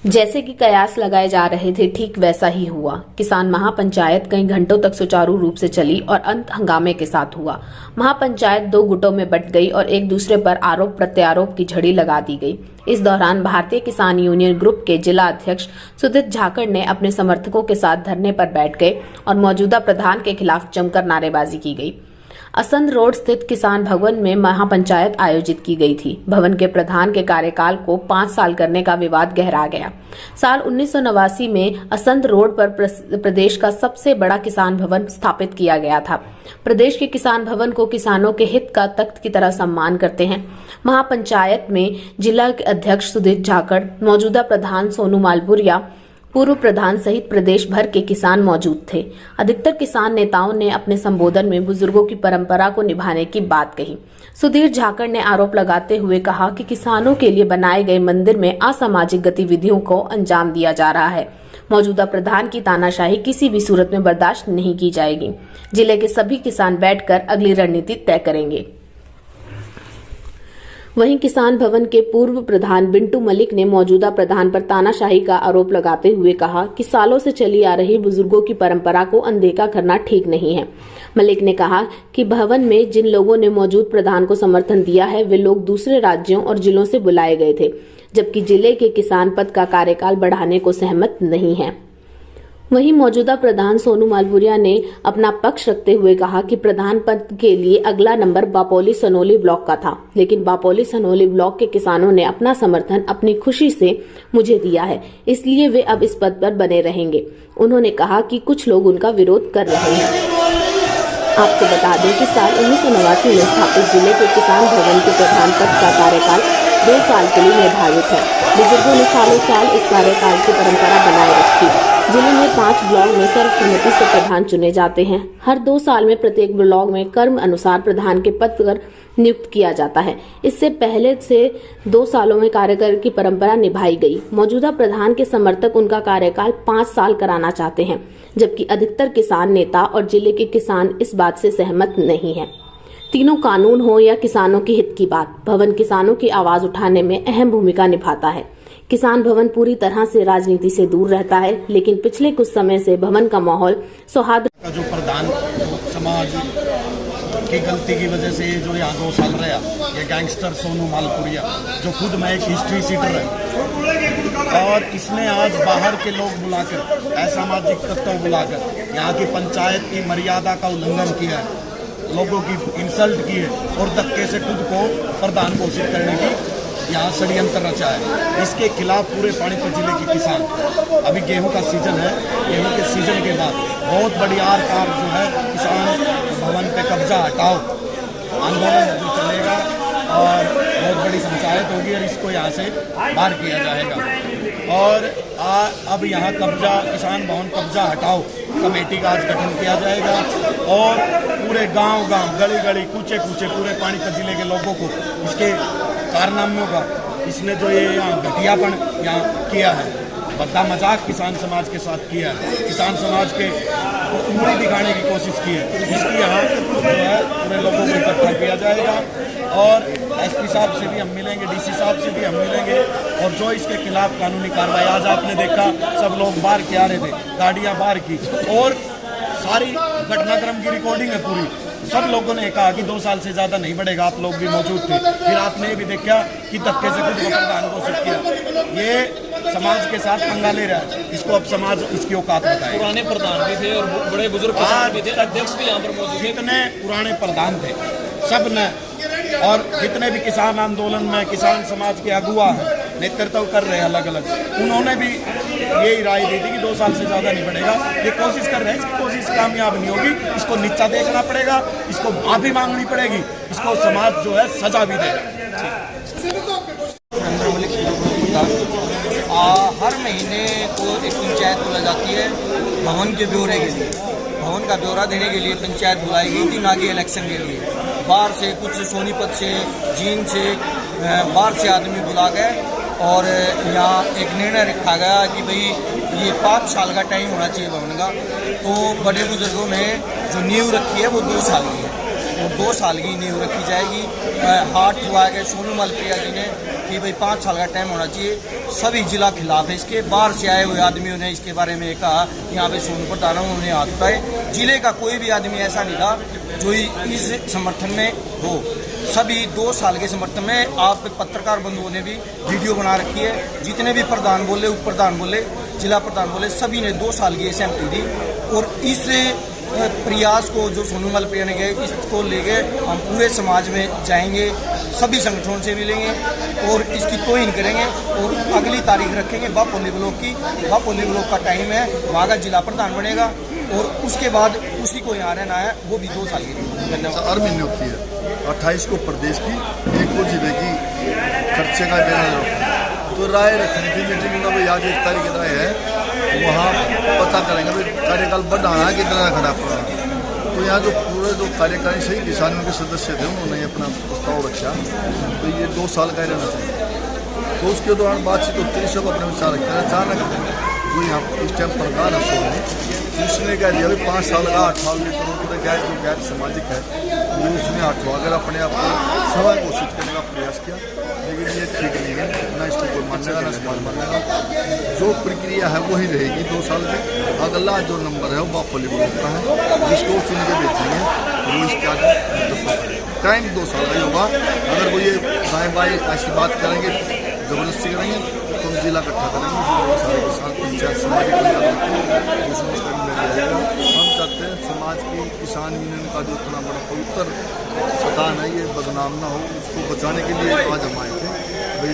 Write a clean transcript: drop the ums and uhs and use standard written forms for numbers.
जैसे कि कयास लगाए जा रहे थे, ठीक वैसा ही हुआ। किसान महापंचायत कई घंटों तक सुचारू रूप से चली और अंत हंगामे के साथ हुआ। महापंचायत दो गुटों में बंट गई और एक दूसरे पर आरोप प्रत्यारोप की झड़ी लगा दी गई। इस दौरान भारतीय किसान यूनियन ग्रुप के जिला अध्यक्ष सुदीप झाकड़ ने अपने समर्थकों के साथ धरने पर बैठ गए और मौजूदा प्रधान के खिलाफ जमकर नारेबाजी की गई। असंध रोड स्थित किसान भवन में महापंचायत आयोजित की गई थी। भवन के प्रधान के कार्यकाल को 5 साल करने का विवाद गहरा गया। साल 1989 में असंध रोड पर प्रदेश का सबसे बड़ा किसान भवन स्थापित किया गया था। प्रदेश के किसान भवन को किसानों के हित का तख्त की तरह सम्मान करते हैं। महापंचायत में जिला अध्यक्ष सुदीप झाकड़, मौजूदा प्रधान सोनू मालपुरिया, पूर्व प्रधान सहित प्रदेश भर के किसान मौजूद थे। अधिकतर किसान नेताओं ने अपने संबोधन में बुजुर्गों की परंपरा को निभाने की बात कही। सुधीर झाकड़ ने आरोप लगाते हुए कहा कि किसानों के लिए बनाए गए मंदिर में असामाजिक गतिविधियों को अंजाम दिया जा रहा है। मौजूदा प्रधान की तानाशाही किसी भी सूरत में बर्दाश्त नहीं की जाएगी। जिले के सभी किसान बैठकर अगली रणनीति तय करेंगे। वहीं किसान भवन के पूर्व प्रधान बिंटू मलिक ने मौजूदा प्रधान पर तानाशाही का आरोप लगाते हुए कहा कि सालों से चली आ रही बुजुर्गों की परंपरा को अनदेखा करना ठीक नहीं है। मलिक ने कहा कि भवन में जिन लोगों ने मौजूद प्रधान को समर्थन दिया है, वे लोग दूसरे राज्यों और जिलों से बुलाए गए थे, जबकि जिले के किसान पद का कार्यकाल बढ़ाने को सहमत नहीं है। वहीं मौजूदा प्रधान सोनू मालपुरिया ने अपना पक्ष रखते हुए कहा कि प्रधान पद के लिए अगला नंबर बापोली सनोली ब्लॉक का था, लेकिन बापोली सनोली ब्लॉक के किसानों ने अपना समर्थन अपनी खुशी से मुझे दिया है, इसलिए वे अब इस पद पर बने रहेंगे। उन्होंने कहा कि कुछ लोग उनका विरोध कर रहे हैं। आपको बता दें कि साल 1989 में स्थापित जिले के किसान भवन के प्रधान पद का कार्यकाल 2 साल के लिए निर्धारित है। बुजुर्गों ने सालों साल इस कार्यकाल की परंपरा बनाए रखी। जिले में 5 ब्लॉक में सर्वसम्मति से प्रधान चुने जाते हैं। हर 2 साल में प्रत्येक ब्लॉक में क्रम अनुसार प्रधान के पद पर नियुक्त किया जाता है। इससे पहले से 2 सालों में कार्यकाल की परंपरा निभाई गई। मौजूदा प्रधान के समर्थक उनका कार्यकाल 5 साल कराना चाहते हैं, जबकि अधिकतर किसान नेता और जिले के किसान इस बात से सहमत नहीं है। तीनों कानून हो या किसानों के हित की बात, भवन किसानों की आवाज उठाने में अहम भूमिका निभाता है। किसान भवन पूरी तरह से राजनीति से दूर रहता है, लेकिन पिछले कुछ समय से भवन का माहौल सौहार्द का जो प्रधान समाज की गलती की वजह से जो यहाँ 2 साल रहा, ये गैंगस्टर सोनू मालपुरिया, जो खुद में एक हिस्ट्री सीटर है, और इसने आज बाहर के लोग बुलाकर, असामाजिक तत्व बुलाकर यहाँ की पंचायत की मर्यादा का उल्लंघन किया है, लोगों की इंसल्ट की है और धक्के से खुद को प्रधान घोषित करने की यहाँ षड्यंत्र रचा है। इसके खिलाफ पूरे पानीपत जिले के किसान, अभी गेहूं का सीजन है, गेहूं के सीजन के बाद बहुत बड़ी आर-पार जो है किसान भवन पे कब्जा हटाओ आंदोलन जो चलेगा और बहुत बड़ी पंचायत होगी और इसको यहाँ से बाहर किया जाएगा। और अब यहाँ कब्जा, किसान भवन कब्जा हटाओ कमेटी का आज गठन किया जाएगा और पूरे गांव-गांव, गली-गली, कूचे-कूचे पूरे पानीपत जिले के लोगों को इसके कारनामों का, इसने जो ये यहाँ घटियापन यहाँ किया है, बद्दा मजाक किसान समाज के साथ किया है, किसान समाज के उंगली दिखाने की कोशिश की है, इसकी यहाँ जो है पूरे लोगों को इकट्ठा किया जाएगा और एसपी साहब से भी हम मिलेंगे, डीसी साहब से भी हम मिलेंगे और जो इसके खिलाफ कानूनी कार्रवाई, आज आपने देखा सब लोग बाहर के आ रहे थे, गाड़ियाँ बाहर की और सारी घटनाक्रम की रिकॉर्डिंग है पूरी। सब लोगों ने कहा कि 2 साल से ज्यादा नहीं बढ़ेगा, आप लोग भी मौजूद थे, फिर आपने भी देखा कि धक्के से कुछ प्रधान घोषित किया। ये समाज के साथ पंगा ले रहा है, इसको अब समाज इसकी औकात बताए। पुराने प्रधान भी थे और बड़े बुजुर्ग भी थे, अध्यक्ष भी यहाँ पर मौजूद। जितने पुराने प्रधान थे सब ने, और जितने भी किसान आंदोलन में किसान समाज के अगुआ हैं, नेतृत्व कर रहे हैं अलग अलग, उन्होंने भी यही राय दी थी कि 2 साल से ज़्यादा नहीं बढ़ेगा। ये कोशिश कर रहे हैं, इसकी कोशिश कामयाब नहीं होगी, इसको नीचा देखना पड़ेगा, इसको माफ़ी मांगनी पड़ेगी, इसको समाज जो है सजा भी दे। हर महीने को एक पंचायत बुला जाती है भवन के ब्यौरे के लिए। भवन का ब्यौरा देने के लिए पंचायत बुलाई गई थी नागी इलेक्शन के लिए। बाहर से कुछ सोनीपत से, जींद से, बाहर से आदमी बुला गए और यहाँ एक निर्णय रखा गया कि भाई ये 5 साल का टाइम होना चाहिए भवन का। तो बड़े बुजुर्गों ने जो नींव रखी है वो 2 साल की है और 2 साल की नींव रखी जाएगी। हाथ ठुआ के सोनू मलप्रिया जी ने कि भाई 5 साल का टाइम होना चाहिए। सभी जिला खिलाफ है इसके। बाहर से आए हुए आदमियों ने इसके बारे में कहा यहाँ पे सोनू प्रधान उन्होंने हाथ उठाए। जिले का कोई भी आदमी ऐसा नहीं था जो इस समर्थन में हो। सभी 2 साल के समर्थन में आप पत्रकार बंधुओं ने भी वीडियो बना रखी है। जितने भी प्रधान बोले, उप प्रधान बोले, जिला प्रधान बोले, सभी ने 2 साल की सहमति दी। और इस प्रयास को जो सोनू मलप्रिया ने किया, इसको लेके हम पूरे समाज में जाएंगे, सभी संगठनों से मिलेंगे और इसकी तोहिन करेंगे। और अगली तारीख रखेंगे बापोली ब्लॉक की। बापोली ब्लॉक का टाइम है, वहाँ का जिला प्रधान बनेगा और उसके बाद उसी को यहाँ रहना है, वो भी 2 साल की। धन्यवाद। हर महीने होती है 28 को प्रदेश की, 1 को जिले की खर्चे का देना। तो राय रखनी थी मीटिंग में, भाई आज 1 तारीख की राय है, वहाँ पता करेंगे भाई कार्यकाल बढ़ाना है कितना खड़ा पड़ा। तो यहाँ जो पूरे जो कार्यकारी सही किसानों के सदस्य थे उन्होंने अपना प्रस्ताव रखा, तो ये 2 साल का रहना चाहिए। तो उसके दौरान बातचीत होती है, सब अपने विचार रखते हैं। अचानक जो यहाँ इस टाइम प्रधान है उसने कह दिया भाई 5 साल का 8 साल के करोड़ तो क्या जो गैर सामाजिक है वो उसने अगर अपने आप को सभा घोषित करने का प्रयास किया। लेकिन ये ठीक नहीं है, ना इसको कोई मानेगा ना समाज मानेगा। जो प्रक्रिया है वही रहेगी 2 साल में। अगला जो नंबर है वो बापोली ब्लॉक का है, जिसको चुन के बेचेंगे वो इसका टाइम 2 साल का ही होगा। अगर वो ये दाएँ बाएँ ऐसी बात करेंगे, जबरदस्ती करेंगे, तो हम जिला इकट्ठा करेंगे, सारे किसान पंचायत सामाजिक हम चाहते हैं समाज की किसान यूनियन का जो इतना बड़ा पवित्र स्थान है ये बदनाम ना हो, उसको बचाने के लिए आज हम आए।